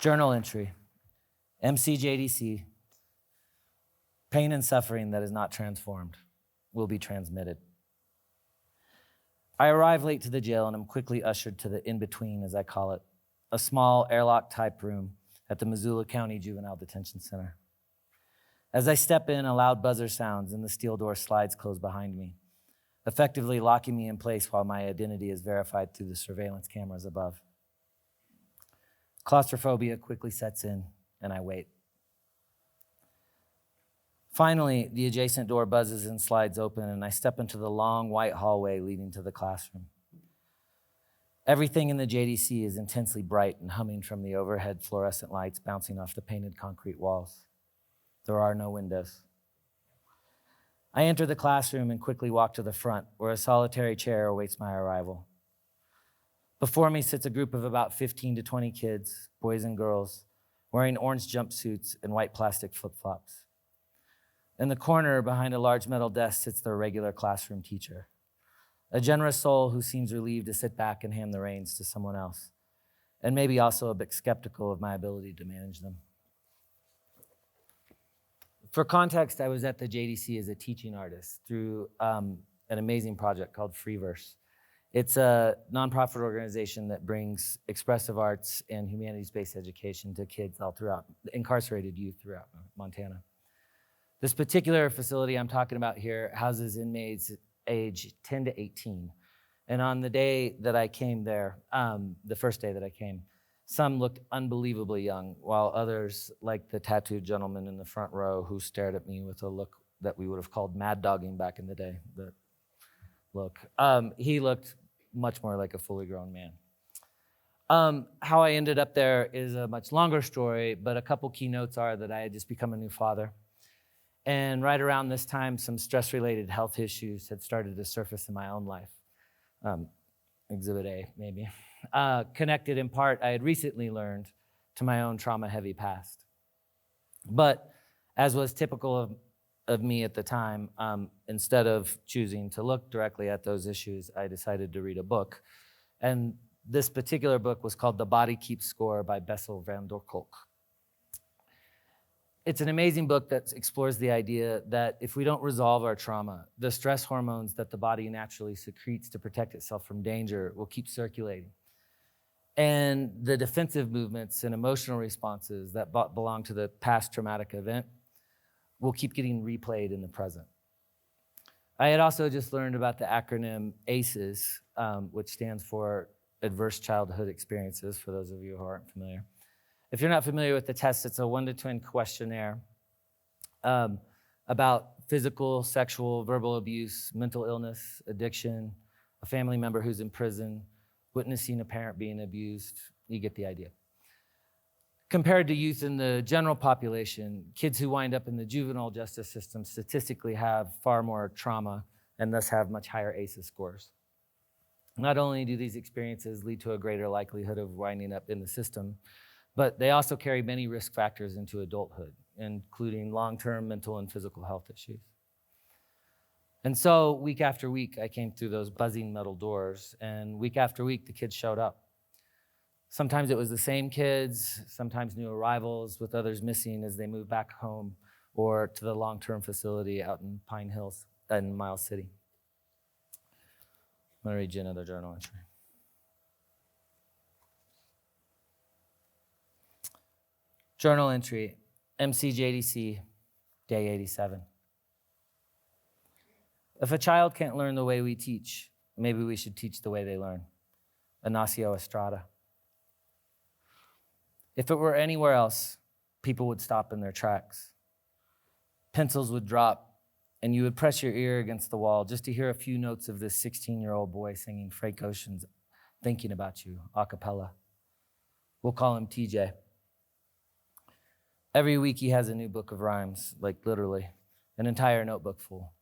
Journal entry, MCJDC, pain and suffering that is not transformed will be transmitted. I arrive late to the jail and am quickly ushered to the in-between, as I call it, a small airlock-type room at the Missoula County Juvenile Detention Center. As I step in, a loud buzzer sounds and the steel door slides closed behind me, effectively locking me in place while my identity is verified through the surveillance cameras above. Claustrophobia quickly sets in, and I wait. Finally, the adjacent door buzzes and slides open, and I step into the long white hallway leading to the classroom. Everything in the JDC is intensely bright and humming from the overhead fluorescent lights bouncing off the painted concrete walls. There are no windows. I enter the classroom and quickly walk to the front, where a solitary chair awaits my arrival. Before me sits a group of about 15 to 20 kids, boys and girls, wearing orange jumpsuits and white plastic flip-flops. In the corner, behind a large metal desk, sits their regular classroom teacher, a generous soul who seems relieved to sit back and hand the reins to someone else, and maybe also a bit skeptical of my ability to manage them. For context, I was at the JDC as a teaching artist through an amazing project called Freeverse. It's a nonprofit organization that brings expressive arts and humanities-based education to kids all throughout, incarcerated youth throughout Montana. This particular facility I'm talking about here houses inmates age 10 to 18. And on the day that I came there, the first day that I came, some looked unbelievably young, while others, like the tattooed gentleman in the front row who stared at me with a look that we would have called mad dogging back in the day, he looked much more like a fully grown man. How I ended up there is a much longer story, but a couple key notes are that I had just become a new father. And right around this time, some stress-related health issues had started to surface in my own life. Exhibit A, maybe. Connected in part, I had recently learned, to my own trauma-heavy past. But as was typical of me at the time, instead of choosing to look directly at those issues, I decided to read a book. And this particular book was called The Body Keeps Score by Bessel van der Kolk. It's an amazing book that explores the idea that if we don't resolve our trauma, the stress hormones that the body naturally secretes to protect itself from danger will keep circulating. And the defensive movements and emotional responses that belong to the past traumatic event will keep getting replayed in the present. I had also just learned about the acronym ACEs, which stands for Adverse Childhood Experiences, for those of you who aren't familiar. If you're not familiar with the test, it's a 1-to-10 questionnaire about physical, sexual, verbal abuse, mental illness, addiction, a family member who's in prison, witnessing a parent being abused. You get the idea. Compared to youth in the general population, kids who wind up in the juvenile justice system statistically have far more trauma and thus have much higher ACEs scores. Not only do these experiences lead to a greater likelihood of winding up in the system, but they also carry many risk factors into adulthood, including long-term mental and physical health issues. And so week after week, I came through those buzzing metal doors, and week after week, the kids showed up. Sometimes it was the same kids, sometimes new arrivals, with others missing as they moved back home or to the long-term facility out in Pine Hills in Miles City. I'm gonna read you another journal entry. Journal entry, MCJDC, day 87. If a child can't learn the way we teach, maybe we should teach the way they learn. Ignacio Estrada. If it were anywhere else, people would stop in their tracks. Pencils would drop, and you would press your ear against the wall just to hear a few notes of this 16-year-old boy singing Frank Ocean's Thinking About You, a cappella. We'll call him TJ. Every week he has a new book of rhymes, like literally, an entire notebook full.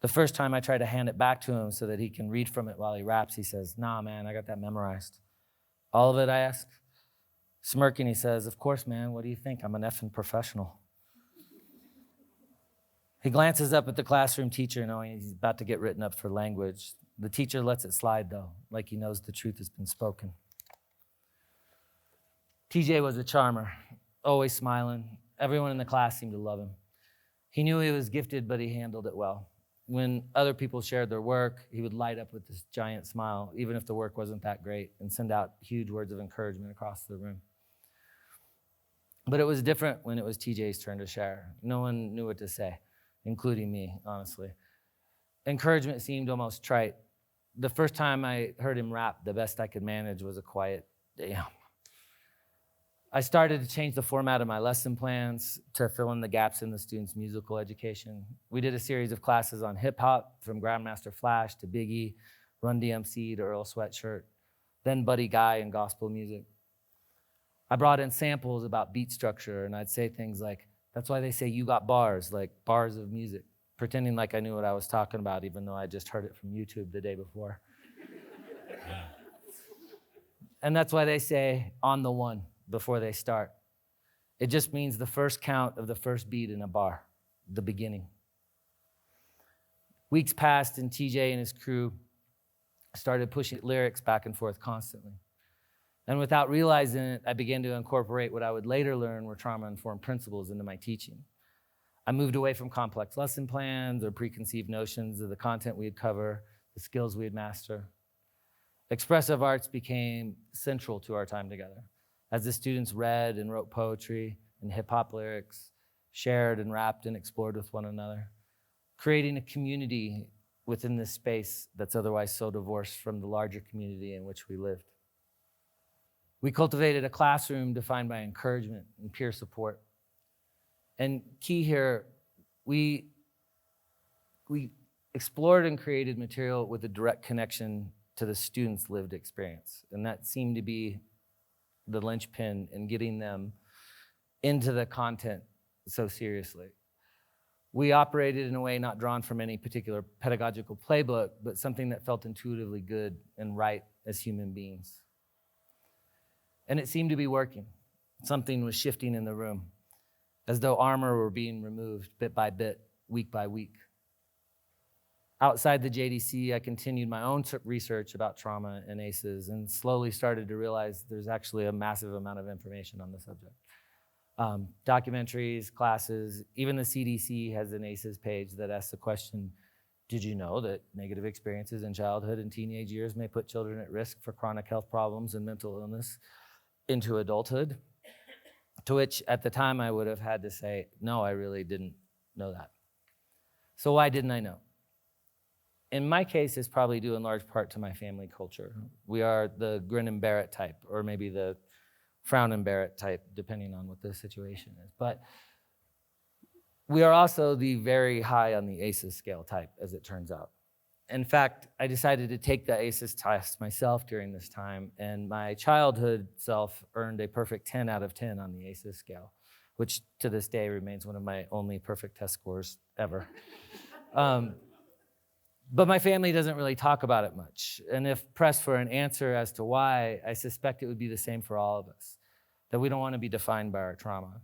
The first time I try to hand it back to him so that he can read from it while he raps, he says, "Nah, man, I got that memorized." "All of it?" I ask. Smirking, he says, "Of course, man, what do you think? I'm an effing professional." He glances up at the classroom teacher, knowing he's about to get written up for language. The teacher lets it slide, though, like he knows the truth has been spoken. TJ was a charmer, always smiling. Everyone in the class seemed to love him. He knew he was gifted, but he handled it well. When other people shared their work, he would light up with this giant smile, even if the work wasn't that great, and send out huge words of encouragement across the room. But it was different when it was TJ's turn to share. No one knew what to say, including me, honestly. Encouragement seemed almost trite. The first time I heard him rap, the best I could manage was a quiet, damn. I started to change the format of my lesson plans to fill in the gaps in the students' musical education. We did a series of classes on hip hop, from Grandmaster Flash to Biggie, Run DMC to Earl Sweatshirt, then Buddy Guy and gospel music. I brought in samples about beat structure, and I'd say things like, that's why they say you got bars, like bars of music, pretending like I knew what I was talking about, even though I just heard it from YouTube the day before. And that's why they say on the one before they start. It just means the first count of the first beat in a bar, the beginning. Weeks passed and TJ and his crew started pushing lyrics back and forth constantly. And without realizing it, I began to incorporate what I would later learn were trauma-informed principles into my teaching. I moved away from complex lesson plans or preconceived notions of the content we'd cover, the skills we'd master. Expressive arts became central to our time together, as the students read and wrote poetry and hip-hop lyrics, shared and rapped and explored with one another, creating a community within this space that's otherwise so divorced from the larger community in which we lived. We cultivated a classroom defined by encouragement and peer support. And key here, we explored and created material with a direct connection to the students' lived experience. And that seemed to be the linchpin in getting them into the content so seriously. We operated in a way not drawn from any particular pedagogical playbook, but something that felt intuitively good and right as human beings. And it seemed to be working. Something was shifting in the room, as though armor were being removed bit by bit, week by week. Outside the JDC, I continued my own research about trauma and ACEs and slowly started to realize there's actually a massive amount of information on the subject. Documentaries, classes, even the CDC has an ACEs page that asks the question, did you know that negative experiences in childhood and teenage years may put children at risk for chronic health problems and mental illness into adulthood? To which at the time I would have had to say, no, I really didn't know that. So why didn't I know? In my case, it's probably due in large part to my family culture. We are the grin and bear it type, or maybe the frown and bear it type, depending on what the situation is. But we are also the very high on the ACEs scale type, as it turns out. In fact, I decided to take the ACEs test myself during this time, and my childhood self earned a perfect 10 out of 10 on the ACEs scale, which to this day remains one of my only perfect test scores ever. But my family doesn't really talk about it much. And if pressed for an answer as to why, I suspect it would be the same for all of us, that we don't want to be defined by our trauma.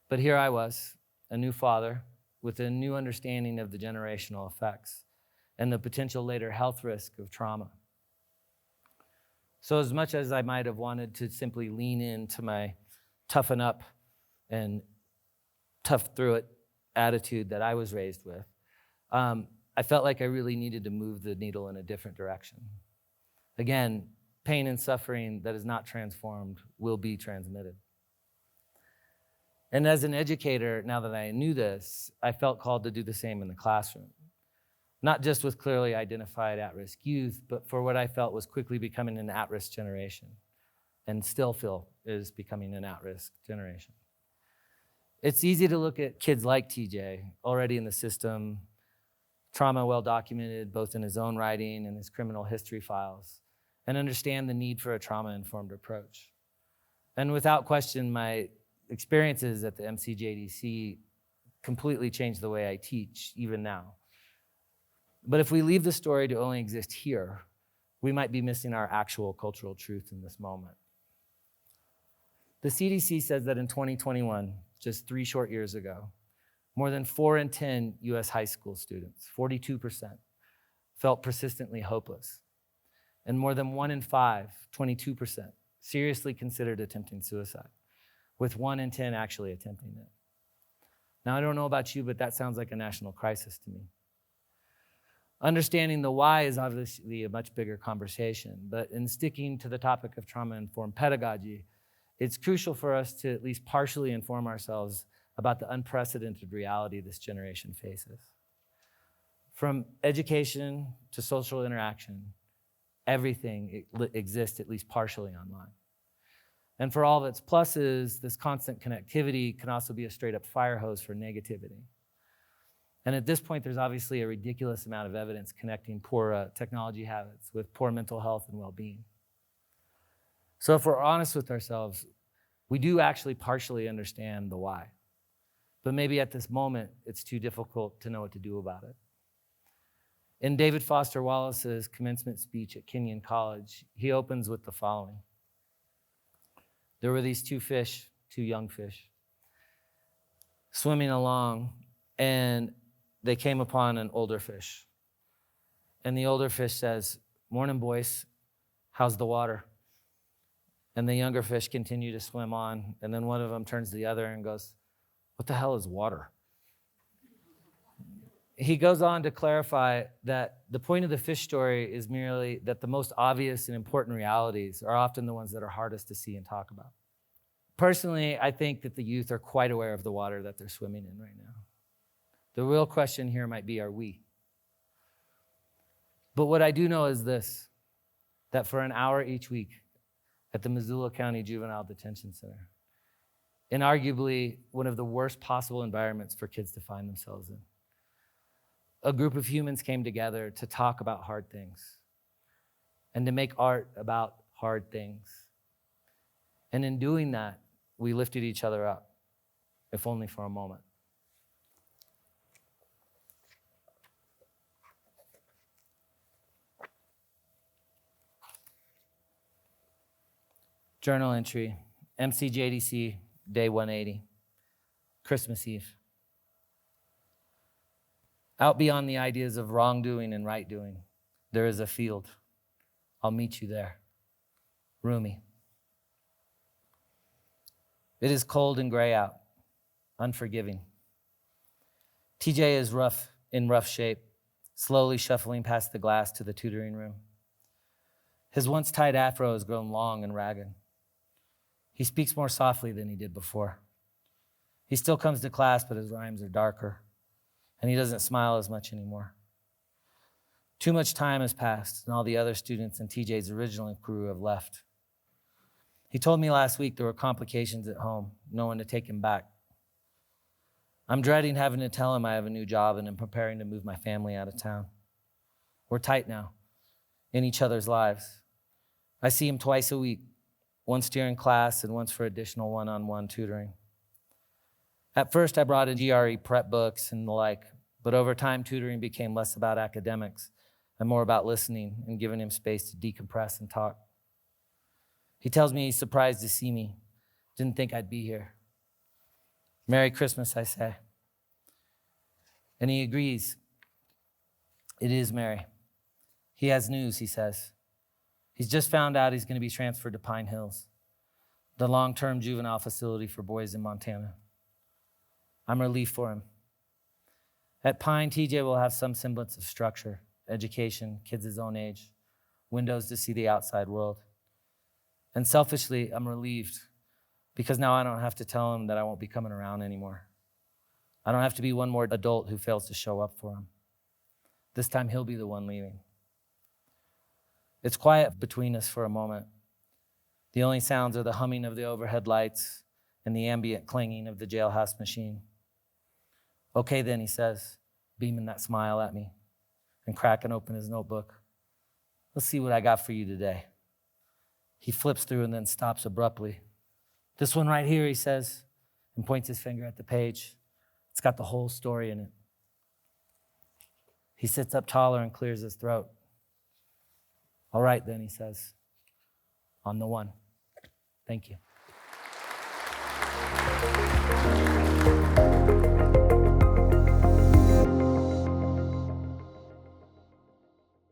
But here I was, a new father with a new understanding of the generational effects and the potential later health risk of trauma. So as much as I might have wanted to simply lean into my toughen up and tough through it attitude that I was raised with, I felt like I really needed to move the needle in a different direction. Again, pain and suffering that is not transformed will be transmitted. And as an educator, now that I knew this, I felt called to do the same in the classroom. Not just with clearly identified at-risk youth, but for what I felt was quickly becoming an at-risk generation, and still feel is becoming an at-risk generation. It's easy to look at kids like TJ, already in the system, trauma well documented both in his own writing and his criminal history files, and understand the need for a trauma-informed approach. And without question, my experiences at the MCJDC completely changed the way I teach, even now. But if we leave the story to only exist here, we might be missing our actual cultural truth in this moment. The CDC says that in 2021, just 3 short years ago, more than 4 in 10 US high school students, 42%, felt persistently hopeless. And more than 1 in 5, 22%, seriously considered attempting suicide, with 1 in 10 actually attempting it. Now, I don't know about you, but that sounds like a national crisis to me. Understanding the why is obviously a much bigger conversation, but in sticking to the topic of trauma-informed pedagogy, it's crucial for us to at least partially inform ourselves about the unprecedented reality this generation faces. From education to social interaction, everything exists at least partially online. And for all of its pluses, this constant connectivity can also be a straight-up fire hose for negativity. And at this point, there's obviously a ridiculous amount of evidence connecting poor technology habits with poor mental health and well-being. So if we're honest with ourselves, we do actually partially understand the why. But maybe at this moment, it's too difficult to know what to do about it. In David Foster Wallace's commencement speech at Kenyon College, he opens with the following. There were these 2 fish, 2 young fish, swimming along, and they came upon an older fish. And the older fish says, "Morning, boys, how's the water?" And the younger fish continue to swim on, and then one of them turns to the other and goes, "What the hell is water?" He goes on to clarify that the point of the fish story is merely that the most obvious and important realities are often the ones that are hardest to see and talk about. Personally, I think that the youth are quite aware of the water that they're swimming in right now. The real question here might be, are we? But what I do know is this, that for an hour each week at the Missoula County Juvenile Detention Center, in arguably one of the worst possible environments for kids to find themselves in, a group of humans came together to talk about hard things and to make art about hard things. And in doing that, we lifted each other up, if only for a moment. Journal entry, MCJDC, day 180, Christmas Eve. Out beyond the ideas of wrongdoing and right doing, there is a field. I'll meet you there. Rumi. It is cold and gray out, unforgiving. TJ is in rough shape, slowly shuffling past the glass to the tutoring room. His once tight afro has grown long and ragged. He speaks more softly than he did before. He still comes to class, but his rhymes are darker, and he doesn't smile as much anymore. Too much time has passed, and all the other students in TJ's original crew have left. He told me last week there were complications at home, no one to take him back. I'm dreading having to tell him I have a new job and am preparing to move my family out of town. We're tight now, in each other's lives. I see him twice a week, once during class and once for additional one-on-one tutoring. At first, I brought in GRE prep books and the like, but over time, tutoring became less about academics and more about listening and giving him space to decompress and talk. He tells me he's surprised to see me, didn't think I'd be here. Merry Christmas, I say. And he agrees. It is merry. He has news, he says. He's just found out he's going to be transferred to Pine Hills, the long-term juvenile facility for boys in Montana. I'm relieved for him. At Pine, TJ will have some semblance of structure, education, kids his own age, windows to see the outside world. And selfishly, I'm relieved because now I don't have to tell him that I won't be coming around anymore. I don't have to be one more adult who fails to show up for him. This time he'll be the one leaving. It's quiet between us for a moment. The only sounds are the humming of the overhead lights and the ambient clanging of the jailhouse machine. Okay then, he says, beaming that smile at me and cracking open his notebook. Let's see what I got for you today. He flips through and then stops abruptly. This one right here, he says, and points his finger at the page. It's got the whole story in it. He sits up taller and clears his throat. All right then, he says, on the one. Thank you.